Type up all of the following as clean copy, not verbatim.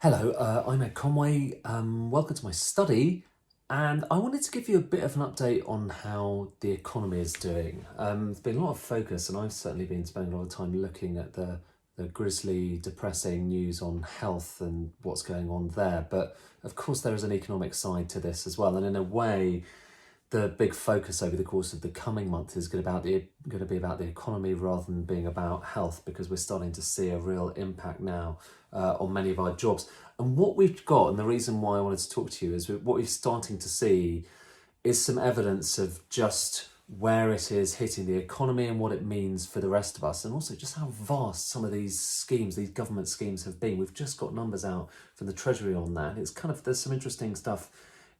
Hello, I'm Ed Conway. Welcome to my study, and I wanted to give you a bit of an update on how the economy is doing. There's been a lot of focus, and I've certainly been spending a lot of time looking at the grisly, depressing news on health and what's going on there. But of course, there is an economic side to this as well, and in a way, the big focus over the course of the coming month is going to be about the economy rather than being about health, because we're starting to see a real impact now on many of our jobs. And what we've got, and the reason why I wanted to talk to you, is what we're starting to see is some evidence of just where it is hitting the economy and what it means for the rest of us, and also just how vast some of these schemes, these government schemes, have been. We've just got numbers out from the Treasury on that. It's kind of, there's some interesting stuff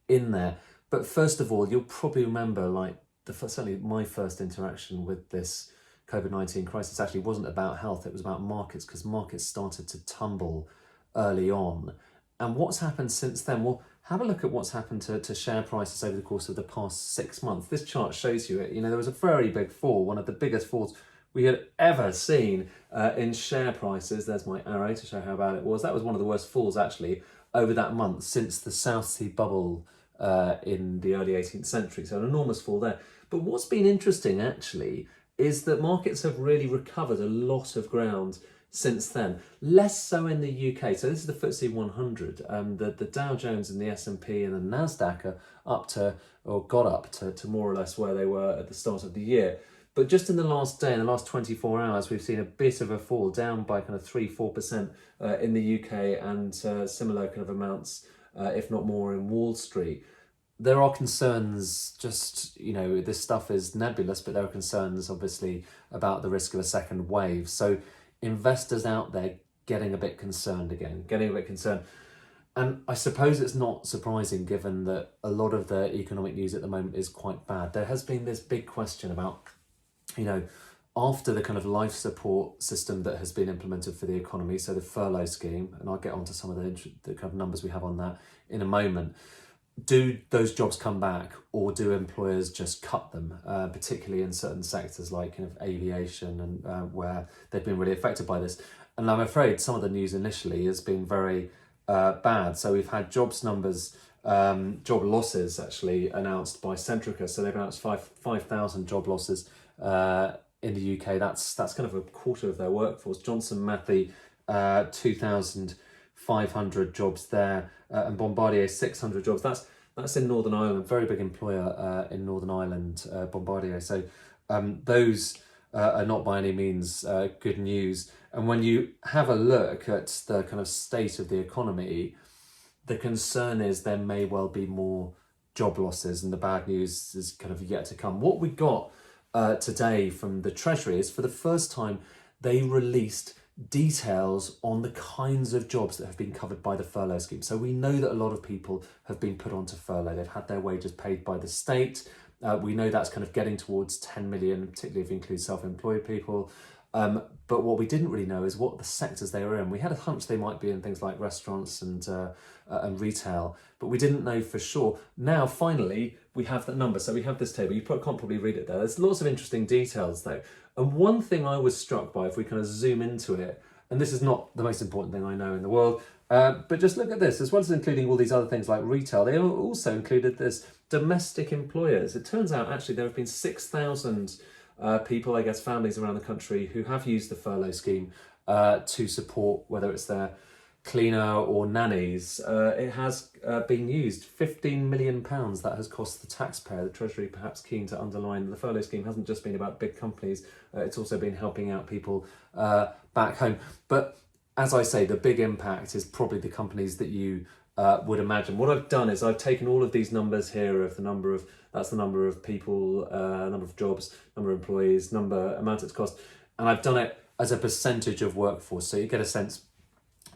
in there. But first of all, you'll probably remember, like, certainly my first interaction with this COVID-19 crisis actually wasn't about health, it was about markets, because markets started to tumble early on. And what's happened since then? Well, have a look at what's happened to share prices over the course of the past 6 months. This chart shows you it. You know, there was a very big fall, one of the biggest falls we had ever seen in share prices. There's my arrow to show how bad it was. That was one of the worst falls, actually, over that month since the South Sea bubble in the early 18th century. So an enormous fall there. But what's been interesting, actually, is that markets have really recovered a lot of ground since then. Less so in the UK. So this is the FTSE 100. The Dow Jones and the S&P and the Nasdaq are up to, or got up to more or less where they were at the start of the year. But just in the last day, in the last 24 hours, we've seen a bit of a fall, down by kind of 3-4% in the UK, and similar kind of amounts, if not more, in Wall Street. There are concerns, just, you know, this stuff is nebulous, but there are concerns, obviously, about the risk of a second wave. So investors out there getting a bit concerned again, getting a bit concerned. And I suppose it's not surprising, given that a lot of the economic news at the moment is quite bad. There has been this big question about, you know, after the kind of life support system that has been implemented for the economy, so the furlough scheme, and I'll get onto some of the kind of numbers we have on that in a moment. Do those jobs come back, or do employers just cut them, particularly in certain sectors like kind of aviation and where they've been really affected by this? And I'm afraid some of the news initially has been very bad. So we've had jobs numbers, job losses actually announced by Centrica. So they've announced 5,000 job losses in the UK. That's kind of a quarter of their workforce. Johnson Matthey, 2,500 jobs there, and Bombardier 600 jobs. That's in Northern Ireland, very big employer in Northern Ireland, Bombardier. So those are not by any means good news. And when you have a look at the kind of state of the economy, the concern is there may well be more job losses, and the bad news is kind of yet to come. What we got today from the Treasury is, for the first time, they released details on the kinds of jobs that have been covered by the furlough scheme. So we know that a lot of people have been put onto furlough. They've had their wages paid by the state. We know that's kind of getting towards 10 million, particularly if you include self-employed people. But what we didn't really know is what the sectors they were in. We had a hunch they might be in things like restaurants and retail, but we didn't know for sure. Now, finally, we have that number. So we have this table. You can't probably read it there. There's lots of interesting details, though. And one thing I was struck by, if we kind of zoom into it, and this is not the most important thing I know in the world, but just look at this. As well as including all these other things like retail, they also included this domestic employers. It turns out, actually, there have been 6,000 people, I guess, families around the country who have used the furlough scheme to support, whether it's their cleaner or nannies. It has been used. £15 million that has cost the taxpayer. The Treasury perhaps keen to underline the furlough scheme hasn't just been about big companies, it's also been helping out people back home. But as I say, the big impact is probably the companies that you would imagine. What I've done is I've taken all of these numbers here of the number of, that's the number of people, number of jobs, number of employees, amount it's cost, and I've done it as a percentage of workforce, so you get a sense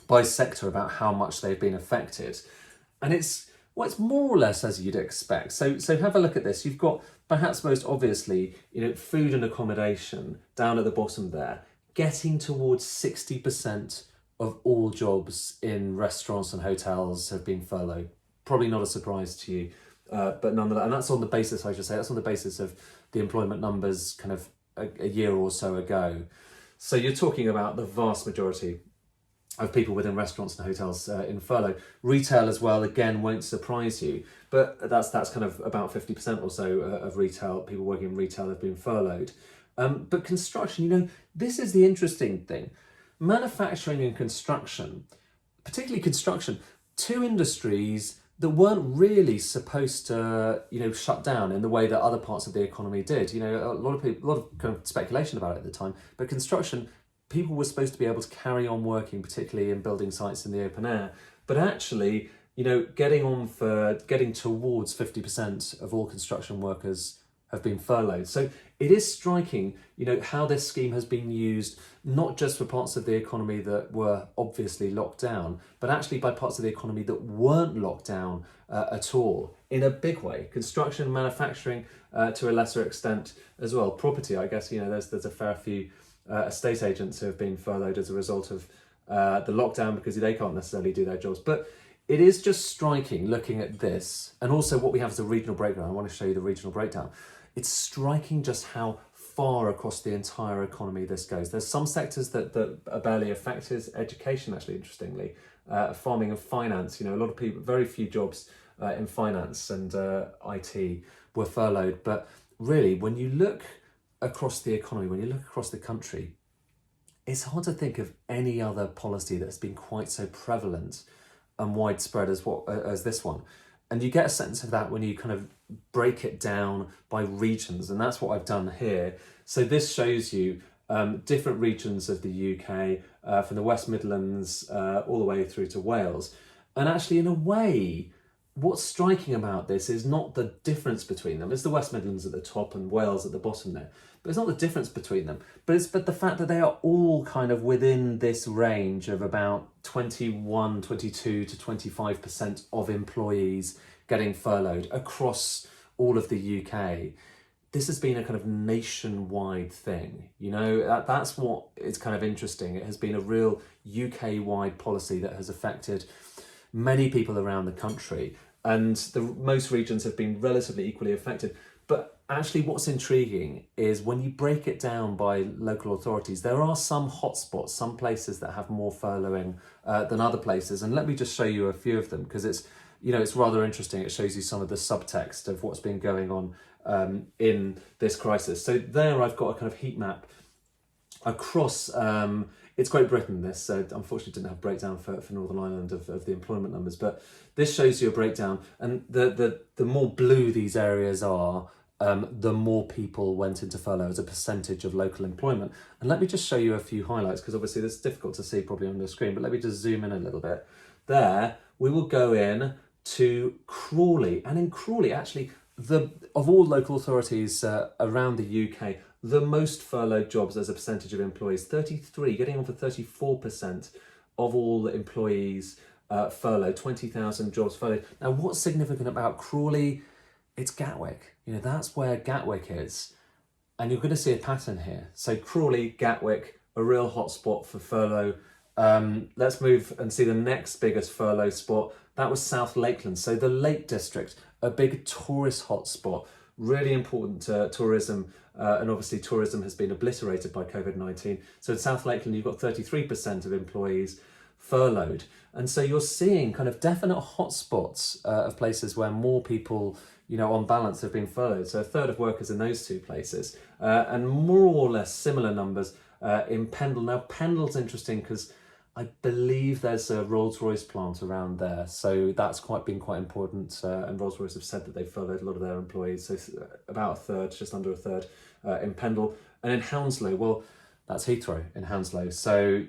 by sector about how much they've been affected. And it's more or less as you'd expect. So have a look at this. You've got, perhaps most obviously, you know, food and accommodation down at the bottom there, getting towards 60% of all jobs in restaurants and hotels have been furloughed. Probably not a surprise to you, but nonetheless, and that's on the basis, I should say, that's on the basis of the employment numbers kind of a year or so ago. So you're talking about the vast majority of people within restaurants and hotels in furlough. Retail as well, again, won't surprise you, but that's kind of about 50% or so of retail, people working in retail have been furloughed. But construction, this is the interesting thing. Manufacturing and construction, particularly construction, two industries that weren't really supposed to, shut down in the way that other parts of the economy did. A lot of kind of speculation about it at the time, but construction, people were supposed to be able to carry on working, particularly in building sites in the open air. But actually, getting towards 50% of all construction workers have been furloughed. So it is striking, how this scheme has been used, not just for parts of the economy that were obviously locked down, but actually by parts of the economy that weren't locked down at all, in a big way. Construction, manufacturing, to a lesser extent as well. Property, I guess, there's a fair few estate agents who have been furloughed as a result of the lockdown, because they can't necessarily do their jobs. But it is just striking looking at this, and also what we have as a regional breakdown. I want to show you the regional breakdown. It's striking just how far across the entire economy this goes. There's some sectors that are barely affected. Education, actually, interestingly, farming and finance. A lot of people, very few jobs in finance and IT were furloughed. But really, when you look across the economy, when you look across the country, it's hard to think of any other policy that's been quite so prevalent and widespread as this one. And you get a sense of that when you kind of break it down by regions, and that's what I've done here. So this shows you different regions of the UK, from the West Midlands all the way through to Wales. And actually, in a way, what's striking about this is not the difference between them. It's the West Midlands at the top and Wales at the bottom there. But it's not the difference between them. But the fact that they are all kind of within this range of about 21, 22 to 25% of employees getting furloughed across all of the UK. This has been a kind of nationwide thing. That's what is kind of interesting. It has been a real UK-wide policy that has affected many people around the country. And most regions have been relatively equally affected. But actually what's intriguing is when you break it down by local authorities, there are some hotspots, some places that have more furloughing than other places. And let me just show you a few of them, because it's rather interesting. It shows you some of the subtext of what's been going on in this crisis. So there I've got a kind of heat map across, it's Great Britain, this, unfortunately didn't have a breakdown for Northern Ireland of the employment numbers, but this shows you a breakdown, and the more blue these areas are, the more people went into furlough as a percentage of local employment. And let me just show you a few highlights, because obviously this is difficult to see probably on the screen, but let me just zoom in a little bit. There, we will go in to Crawley, and in Crawley, actually, of all local authorities around the UK, the most furloughed jobs as a percentage of employees, 33, getting on for 34% of all employees furloughed, 20,000 jobs furloughed. Now, what's significant about Crawley? It's Gatwick. That's where Gatwick is. And you're going to see a pattern here. So Crawley, Gatwick, a real hotspot for furlough. Let's move and see the next biggest furlough spot. That was South Lakeland. So the Lake District, a big tourist hotspot, really important tourism. And obviously tourism has been obliterated by COVID-19. So in South Lakeland, you've got 33% of employees furloughed. And so you're seeing kind of definite hotspots of places where more people, on balance have been furloughed. So a third of workers in those two places, and more or less similar numbers in Pendle. Now Pendle's interesting because I believe there's a Rolls-Royce plant around there. So that's been quite important. And Rolls-Royce have said that they've furloughed a lot of their employees. So about a third, just under a third in Pendle. And in Hounslow, well, that's Heathrow in Hounslow. So,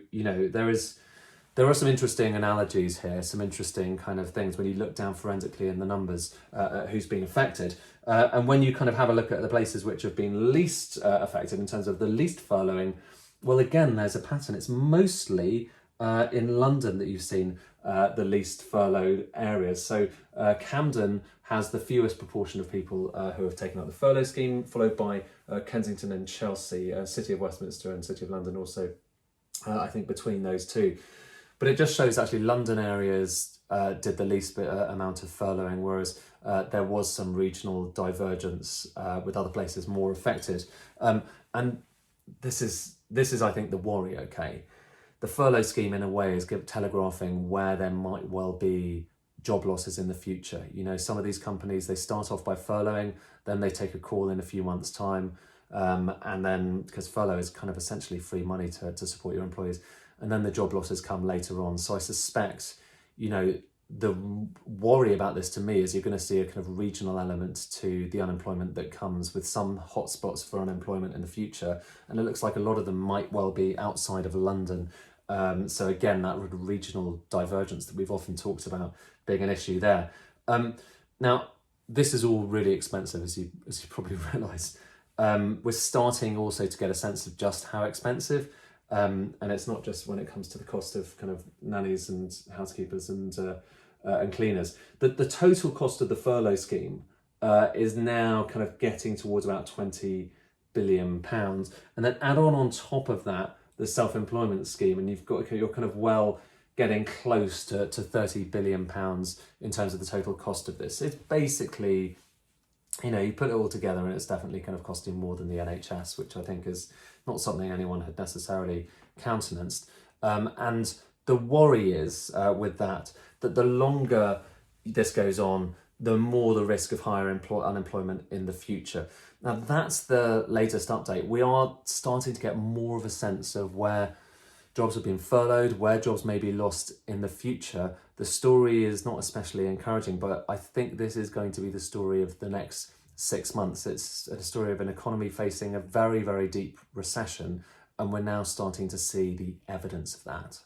there are some interesting analogies here, some interesting kind of things when you look down forensically in the numbers at who's been affected. And when you kind of have a look at the places which have been least affected in terms of the least furloughing, well, again, there's a pattern. It's mostly in London that you've seen the least furloughed areas. So Camden has the fewest proportion of people who have taken up the furlough scheme, followed by Kensington and Chelsea, City of Westminster and City of London also, I think, between those two. But it just shows actually London areas did the least amount of furloughing, whereas there was some regional divergence with other places more affected. And this is, I think, the worry, okay? the furlough scheme in a way is telegraphing where there might well be job losses in the future. You know, some of these companies, they start off by furloughing, then they take a call in a few months' time, and then, because furlough is kind of essentially free money to support your employees, and then the job losses come later on. So I suspect, you know, the worry about this to me is you're going to see a kind of regional element to the unemployment that comes with some hotspots for unemployment in the future. And it looks like a lot of them might well be outside of London. So again, that regional divergence that we've often talked about being an issue there. Now, this is all really expensive, as you probably realise. We're starting also to get a sense of just how expensive. And it's not just when it comes to the cost of kind of nannies and housekeepers and cleaners. The total cost of the furlough scheme is now kind of getting towards about £20 billion. And then add on top of that, the self-employment scheme, and you're kind of getting close to £30 billion in terms of the total cost of this. It's basically, you know, you put it all together and it's definitely kind of costing more than the NHS, which I think is not something anyone had necessarily countenanced. And the worry is with that the longer this goes on, the more the risk of higher unemployment in the future. Now, that's the latest update. We are starting to get more of a sense of where jobs have been furloughed, where jobs may be lost in the future. The story is not especially encouraging, but I think this is going to be the story of the next 6 months. It's a story of an economy facing a very, very deep recession, and we're now starting to see the evidence of that.